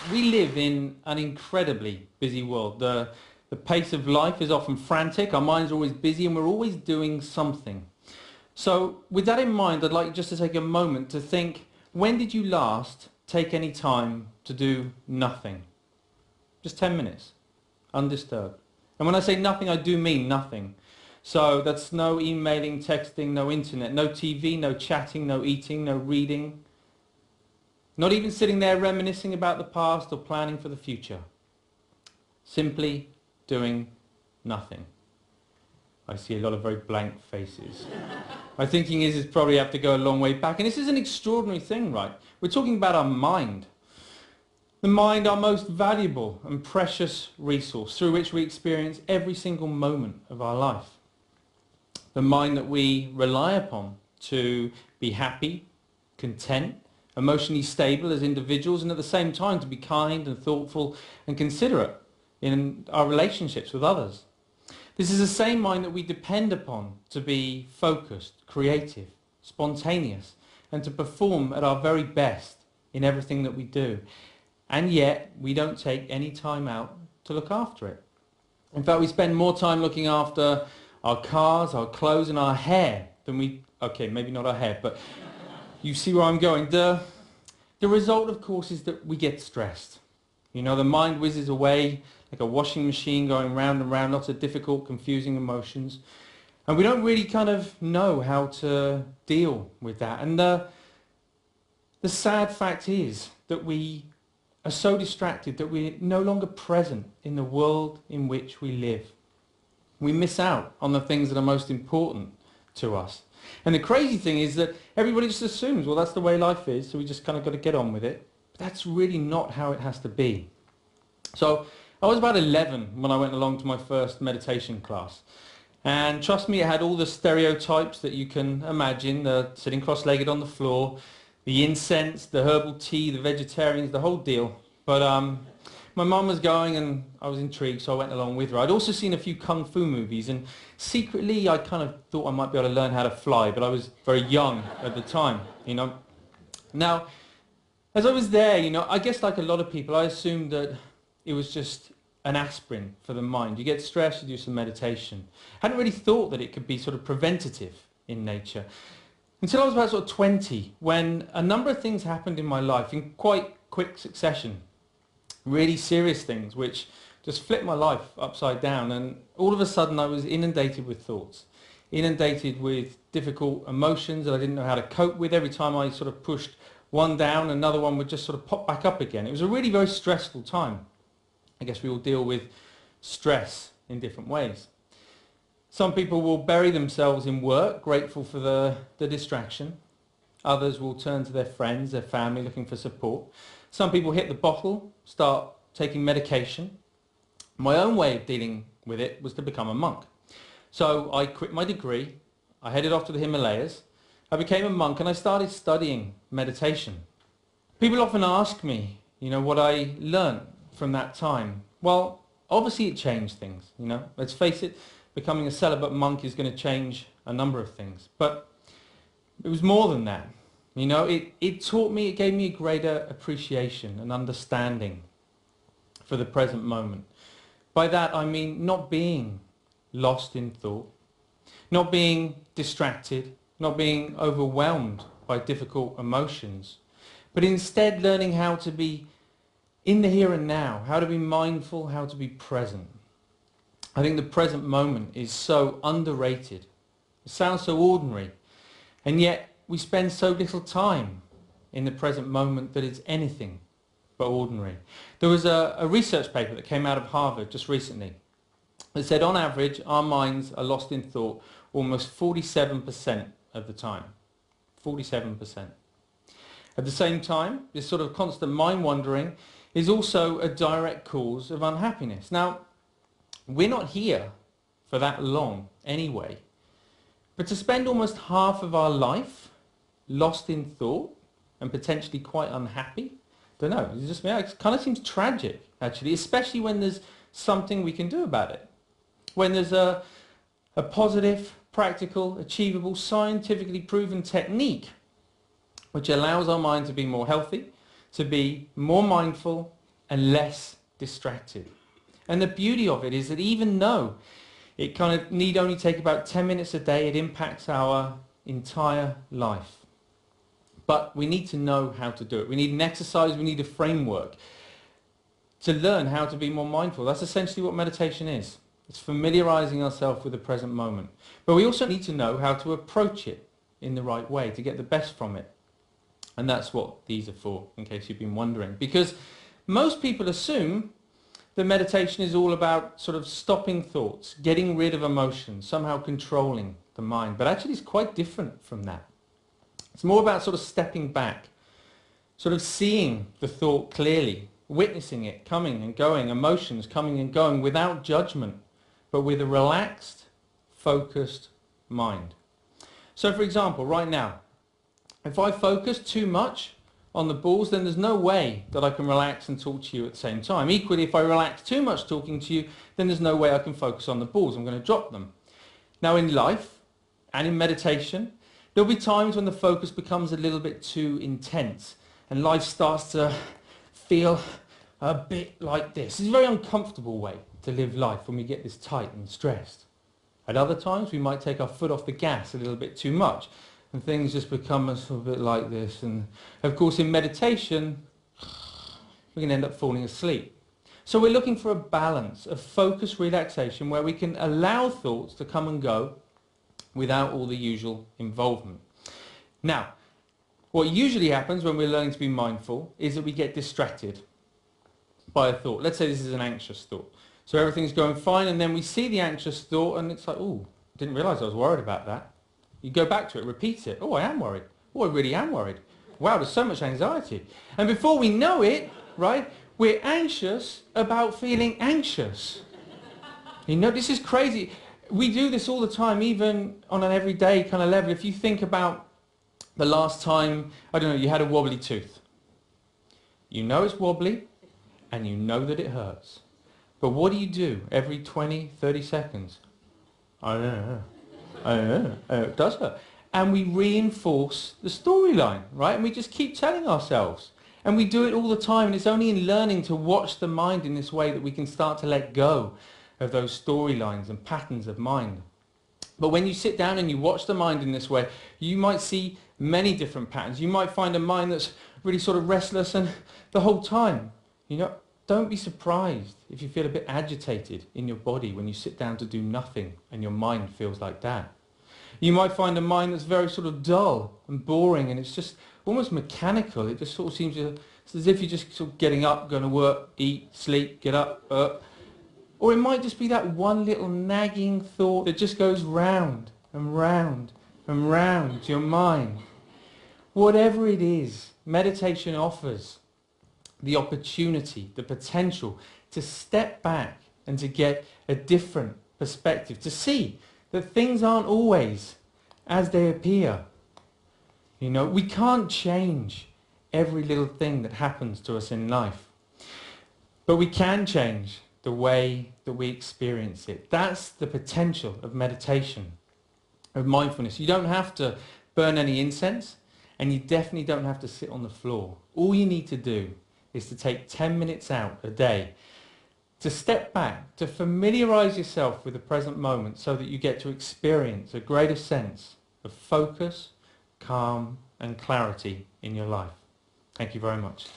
We live in an incredibly busy world. The pace of life is often frantic, our minds are always busy, and we're always doing something. So with that in mind, I'd like just to take a moment to think, when did you last take any time to do nothing? Just 10 minutes, undisturbed. And when I say nothing, I do mean nothing. So that's no emailing, texting, no internet, no TV, no chatting, no eating, no reading. Not even sitting there reminiscing about the past or planning for the future. Simply doing nothing. I see a lot of very blank faces. My thinking is probably have to go a long way back. And this is an extraordinary thing, right? We're talking about our mind. The mind, our most valuable and precious resource through which we experience every single moment of our life. The mind that we rely upon to be happy, content, emotionally stable as individuals, and at the same time to be kind and thoughtful and considerate in our relationships with others. This is the same mind that we depend upon to be focused, creative, spontaneous, and to perform at our very best in everything that we do. And yet, we don't take any time out to look after it. In fact, we spend more time looking after our cars, our clothes, and our hair than we... Okay, maybe not our hair, but you see where I'm going. The result, of course, is that we get stressed. You know, the mind whizzes away like a washing machine going round and round, lots of difficult, confusing emotions. And we don't really kind of know how to deal with that. And the sad fact is that we are so distracted that we're no longer present in the world in which we live. We miss out on the things that are most important to us. And the crazy thing is that everybody just assumes, well, that's the way life is, so we just kind of got to get on with it. But that's really not how it has to be. So I was about 11 when I went along to my first meditation class. And trust me, it had all the stereotypes that you can imagine, the sitting cross-legged on the floor, the incense, the herbal tea, the vegetarians, the whole deal. But my mum was going and I was intrigued, so I went along with her. I'd also seen a few kung fu movies, and secretly I kind of thought I might be able to learn how to fly, but I was very young at the time, you know. Now, as I was there, you know, I guess like a lot of people, I assumed that it was just an aspirin for the mind. You get stressed, you do some meditation. I hadn't really thought that it could be sort of preventative in nature. Until I was about sort of 20, when a number of things happened in my life in quite quick succession. Really serious things which just flipped my life upside down, and all of a sudden I was inundated with thoughts, inundated with difficult emotions that I didn't know how to cope with. Every time I sort of pushed one down, another one would just sort of pop back up again. It was a really very stressful time. I guess we all deal with stress in different ways. Some people will bury themselves in work, grateful for the distraction. Others will turn to their friends, their family, looking for support. Some people hit the bottle, start taking medication. My own way of dealing with it was to become a monk. So I quit my degree, I headed off to the Himalayas, I became a monk, and I started studying meditation. People often ask me, you know, what I learned from that time. Well, obviously it changed things, you know. Let's face it, becoming a celibate monk is going to change a number of things. But it was more than that. You know, it taught me, it gave me a greater appreciation and understanding for the present moment. By that I mean not being lost in thought, not being distracted, not being overwhelmed by difficult emotions, but instead learning how to be in the here and now, how to be mindful, how to be present. I think the present moment is so underrated. It sounds so ordinary, and yet we spend so little time in the present moment that it's anything but ordinary. There was a research paper that came out of Harvard just recently that said on average our minds are lost in thought almost 47% of the time. 47%. At the same time, this sort of constant mind wandering is also a direct cause of unhappiness. Now, we're not here for that long anyway, but to spend almost half of our life lost in thought and potentially quite unhappy, don't know, it kind of seems tragic actually, especially when there's something we can do about it. When there's a positive, practical, achievable, scientifically proven technique which allows our mind to be more healthy, to be more mindful, and less distracted. And the beauty of it is that even though it kind of need only take about 10 minutes a day, it impacts our entire life. But we need to know how to do it. We need an exercise, we need a framework to learn how to be more mindful. That's essentially what meditation is. It's familiarizing ourselves with the present moment. But we also need to know how to approach it in the right way to get the best from it. And that's what these are for, in case you've been wondering. Because most people assume that meditation is all about sort of stopping thoughts, getting rid of emotions, somehow controlling the mind. But actually it's quite different from that. It's more about sort of stepping back, sort of seeing the thought clearly, witnessing it coming and going, emotions coming and going without judgment, but with a relaxed, focused mind. So for example, right now, if I focus too much on the balls, then there's no way that I can relax and talk to you at the same time. Equally, if I relax too much talking to you, then there's no way I can focus on the balls. I'm going to drop them. Now in life and in meditation, there'll be times when the focus becomes a little bit too intense and life starts to feel a bit like this. It's a very uncomfortable way to live life when we get this tight and stressed. At other times we might take our foot off the gas a little bit too much and things just become a little bit like this. And of course in meditation we can end up falling asleep. So we're looking for a balance of focused relaxation where we can allow thoughts to come and go without all the usual involvement. Now, what usually happens when we're learning to be mindful is that we get distracted by a thought. Let's say this is an anxious thought. So everything's going fine and then we see the anxious thought and it's like, oh, didn't realise I was worried about that. You go back to it, repeat it. Oh, I am worried. Oh, I really am worried. Wow, there's so much anxiety. And before we know it, right, we're anxious about feeling anxious. You know, this is crazy. We do this all the time, even on an everyday kind of level. If you think about the last time, I don't know, you had a wobbly tooth. You know it's wobbly and you know that it hurts. But what do you do every 20, 30 seconds? I don't know. I don't know. It does hurt. And we reinforce the storyline, right? And we just keep telling ourselves. And we do it all the time. And it's only in learning to watch the mind in this way that we can start to let go of those storylines and patterns of mind. But when you sit down and you watch the mind in this way, you might see many different patterns. You might find a mind that's really sort of restless and the whole time. You know, don't be surprised if you feel a bit agitated in your body when you sit down to do nothing and your mind feels like that. You might find a mind that's very sort of dull and boring and it's just almost mechanical. It just sort of seems to, it's as if you're just sort of getting up, going to work, eat, sleep, get up. Or it might just be that one little nagging thought that just goes round and round and round to your mind. Whatever it is, meditation offers the opportunity, the potential to step back and to get a different perspective, to see that things aren't always as they appear. You know, we can't change every little thing that happens to us in life, but we can change the way that we experience it. That's the potential of meditation, of mindfulness. You don't have to burn any incense and you definitely don't have to sit on the floor. All you need to do is to take 10 minutes out a day to step back, to familiarize yourself with the present moment so that you get to experience a greater sense of focus, calm and clarity in your life. Thank you very much.